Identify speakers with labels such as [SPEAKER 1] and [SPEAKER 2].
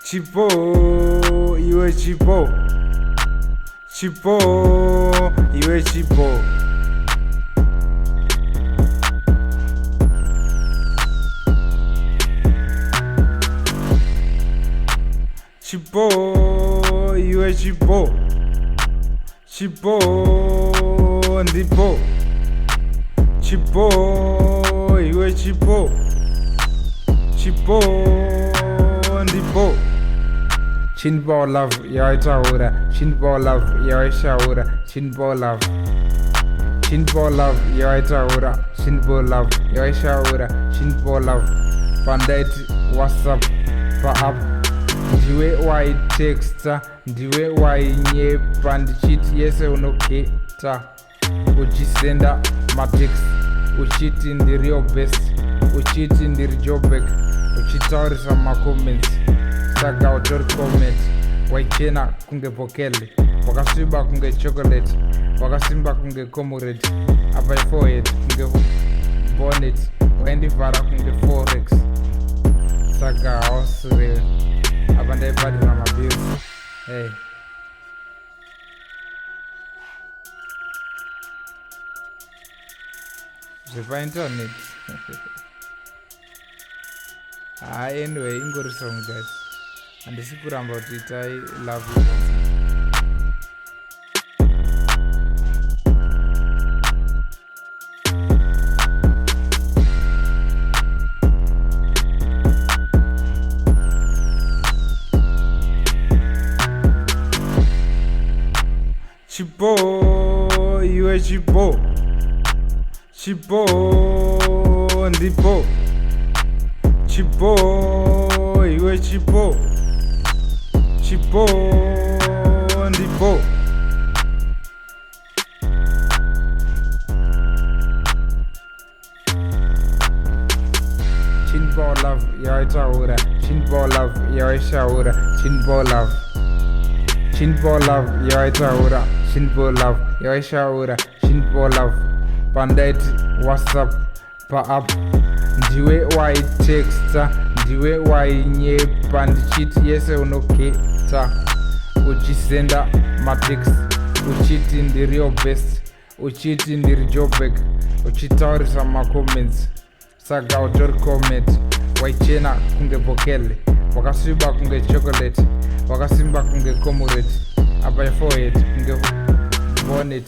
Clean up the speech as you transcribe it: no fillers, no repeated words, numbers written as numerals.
[SPEAKER 1] Chipo, iwe chipo. Chipo, iwe chipo. Chipo, iwe chipo. Chipo, ndipo. Chipo, iwe chipo. Chipo, ndipo. Chinbo love, yaitaura. Chinbo love, yaishaura. Chinbo love. Chinbo love, yaitaura. Chinbo love, yaishaura. Chinbo love. Pandait WhatsApp, pa app. Ndiwe wai texta, ndiwe wai nyepa. Ndichiti yese unoketa. Uchisenda matext. Uchiti ndiri your best. Uchiti ndiri jobek. Uchitaurisa macomments. Saka utori comment. Waichena kunge vokeli. Wakaswiba kunge chocolate. Wakasimba kunge comrade. Apa forehead kunge bonnet. Waendivara kunge forex. Saka ausre. Apa ndaibadi na mabills. Hey. Zvipa internet. Anyway, ingori song guys. Handisi kuramba kuti itai love you. Chipo, iwe chipo. Chipo, ndipo. Chipo, iwe chipo. Chipo, ndipo. Chinbo love, yaitaura. Chinbo love, yaishaura. Chinbo love. Chinbo love, yaitaura. Chinbo love, yaishaura. Chinbo love. Pandait WhatsApp, pa app. Ndiwe wai texta, ndiwe wai nyepa. Ndichiti yese unoketa. Uchisenda matext. Uchiti ndiri your best. Uchiti ndiri jobek. Uchitaurisa macomments. Saka utori comment. Waichena kunge vokeli. Wakaswiba kunge chocolate. Wakasimba kunge comrade. Apa forehead kunge bonnet.